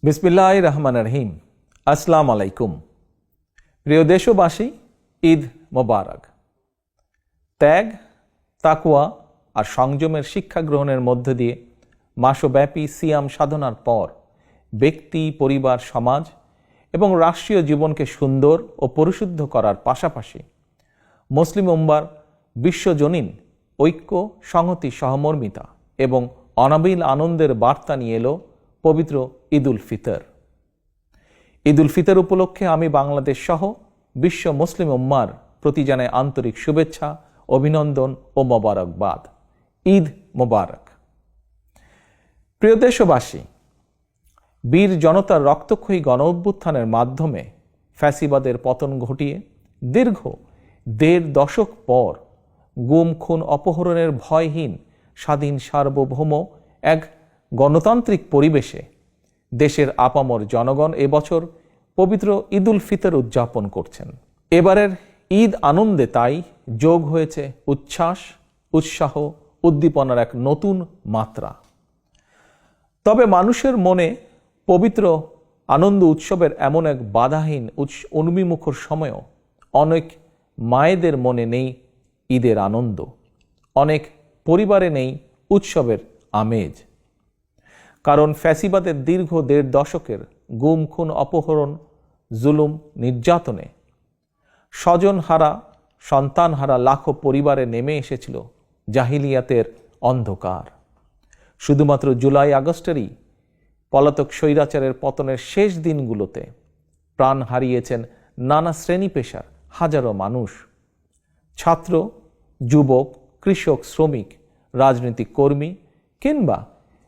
বিসমিল্লাহির রহমানির রহিম। আসসালামু আলাইকুম। প্রিয় দেশবাসী, ঈদ মোবারক। ত্যাগ, তাকওয়া আর সংযমের শিক্ষা গ্রহণের মধ্য দিয়ে মাসব্যাপী সিয়াম সাধনার পর ব্যক্তি, পরিবার, সমাজ এবং রাষ্ট্রীয় জীবনকে সুন্দর ও পরিশুদ্ধ করার পাশাপাশি মুসলিম উম্মার বিশ্বজনীন ঐক্য, সংহতি, সহমর্মিতা এবং অনাবিল আনন্দের বার্তা নিয়ে এলো পবিত্র ঈদ উল ফিতর। ঈদ উল ফিতর উপলক্ষে আমি বাংলাদেশ সহ বিশ্ব মুসলিম উম্মার প্রতি জানাই আন্তরিক শুভেচ্ছা, অভিনন্দন ও মোবারকবাদ। ঈদ মোবারক। প্রিয় দেশবাসী, বীর জনতার রক্তক্ষয়ী গণ অভ্যুত্থানের মাধ্যমে ফ্যাসিবাদের পতন ঘটিয়ে দীর্ঘ ১.৫ দশক পর গুম, খুন, অপহরণের ভয়হীন স্বাধীন সার্বভৌম এক গণতান্ত্রিক পরিবেশে দেশের আপামর জনগণ এবছর পবিত্র ঈদ উল ফিতর উদযাপন করছেন। এবারের ঈদ আনন্দে তাই যোগ হয়েছে উচ্ছ্বাস, উৎসাহ, উদ্দীপনার এক নতুন মাত্রা। তবে মানুষের মনে পবিত্র আনন্দ উৎসবের এমন এক বাধাহীন উন্মিমুখর সময়ও অনেক মায়েদের মনে নেই ঈদের আনন্দ, অনেক পরিবারে নেই উৎসবের আমেজ। কারণ ফ্যাসিবাদের দীর্ঘ ১.৫ দশকের গুম, খুন, অপহরণ, জুলুম, নির্যাতনে স্বজনহারা, সন্তানহারা লাখো পরিবারে নেমে এসেছিল জাহিলিয়াতের অন্ধকার। শুধুমাত্র জুলাই আগস্টেরই পলাতক স্বৈরাচারের পতনের শেষ দিনগুলোতে প্রাণ হারিয়েছেন নানা শ্রেণী পেশার হাজারো মানুষ। ছাত্র, যুবক, কৃষক, শ্রমিক, রাজনৈতিক কর্মী কিংবা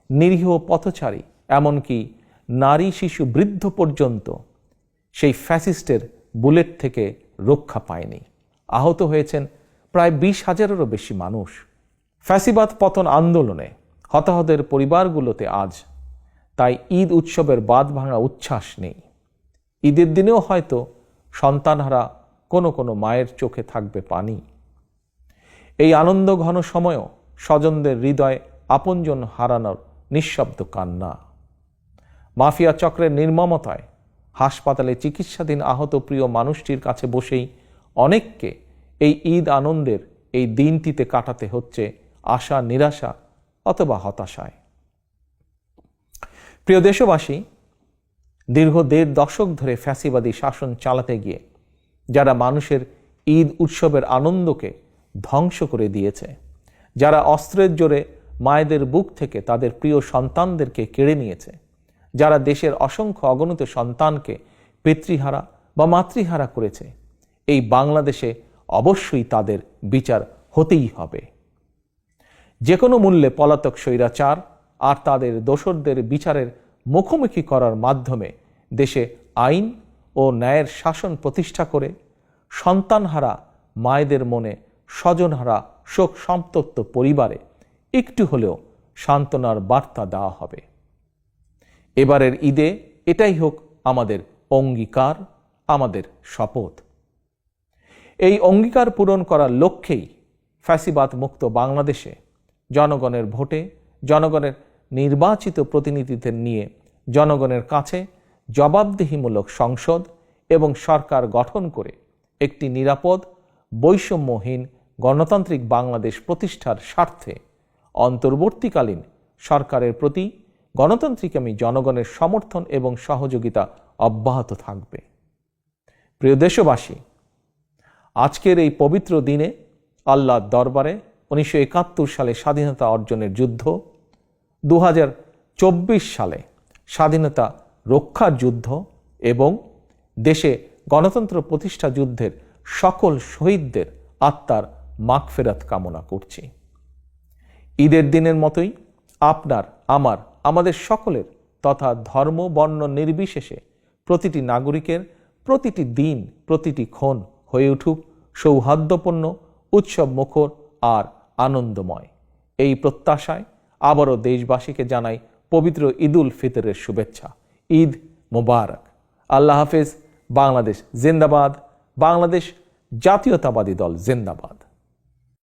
নিরীহ পথচারী, এমনকি নারী, শিশু, বৃদ্ধ পর্যন্ত সেই ফ্যাসিস্টের বুলেট থেকে রক্ষা পায়নি। আহত হয়েছেন প্রায় ২০,০০০-এরও বেশি মানুষ। ফ্যাসিবাদ পতন আন্দোলনে হতাহতের পরিবারগুলোতে আজ তাই ঈদ উৎসবের বাঁধ ভাঙা উচ্ছ্বাস নেই। ঈদের দিনেও হয়তো সন্তানহারা কোনো কোনো মায়ের চোখে থাকবে পানি। এই আনন্দ ঘন সময়ও স্বজনদের হৃদয় আপনজন হারানোর নিঃশব্দ কান্না। মাফিয়া চক্রের নির্মমতায় হাসপাতালে চিকিৎসাধীন আহত প্রিয় মানুষটির কাছে বসেই অনেককে এই ঈদ আনন্দের এই দিনটিতে কাটাতে হচ্ছে আশা, নিরাশা অথবা হতাশায়। প্রিয় দেশবাসী, দীর্ঘ ১.৫ দশক ধরে ফ্যাসিবাদী শাসন চালাতে গিয়ে যারা মানুষের ঈদ উৎসবের আনন্দকে ধ্বংস করে দিয়েছে, যারা অস্ত্রের জোরে মায়েদের বুক থেকে তাদের প্রিয় সন্তানদেরকে কেড়ে নিয়েছে, যারা দেশের অসংখ্য অগণিত সন্তানকে পিতৃহারা বা মাতৃহারা করেছে, এই বাংলাদেশে অবশ্যই তাদের বিচার হতেই হবে। যে কোনো মূল্যে পলাতক স্বৈরাচার আর তাদের দোসরদের বিচারের মুখোমুখি করার মাধ্যমে দেশে আইন ও ন্যায়ের শাসন প্রতিষ্ঠা করে সন্তানহারা মায়েদের মনে, স্বজনহারা শোক সন্তপ্ত পরিবারে একটু হলেও সান্ত্বনার বার্তা দেওয়া হবে। এবারের ঈদে এটাই হোক আমাদের অঙ্গীকার, আমাদের শপথ। এই অঙ্গীকার পূরণ করার লক্ষ্যেই ফ্যাসিবাদ মুক্ত বাংলাদেশে জনগণের ভোটে, জনগণের নির্বাচিত প্রতিনিধিদের নিয়ে জনগণের কাছে জবাবদিহিমূলক সংসদ এবং সরকার গঠন করে একটি নিরাপদ, বৈষম্যহীন গণতান্ত্রিক বাংলাদেশ প্রতিষ্ঠার স্বার্থে অন্তর্বর্তীকালীন সরকারের প্রতি গণতান্ত্রিকামী জনগণের সমর্থন এবং সহযোগিতা অব্যাহত থাকবে। প্রিয় দেশবাসী, আজকের এই পবিত্র দিনে আল্লাহর দরবারে ১৯৭১ সালে স্বাধীনতা অর্জনের যুদ্ধ, ২০২৪ সালে স্বাধীনতা রক্ষার যুদ্ধ এবং দেশে গণতন্ত্র প্রতিষ্ঠা যুদ্ধের সকল শহীদদের আত্মার মাগফিরাত কামনা করছি। ঈদের দিনের মতোই আপনার, আমাদের সকলের তথা ধর্ম, বর্ণ নির্বিশেষে প্রতিটি নাগরিকের প্রতিটি দিন, প্রতিটি ক্ষণ হয়ে উঠুক সৌহার্দ্যপূর্ণ, উৎসব মুখর আর আনন্দময়। এই প্রত্যাশায় আবারও দেশবাসীকে জানাই পবিত্র ঈদ উল ফিতরের শুভেচ্ছা। ঈদ মোবারক। আল্লাহ হাফেজ। বাংলাদেশ জিন্দাবাদ। বাংলাদেশ জাতীয়তাবাদী দল জিন্দাবাদ।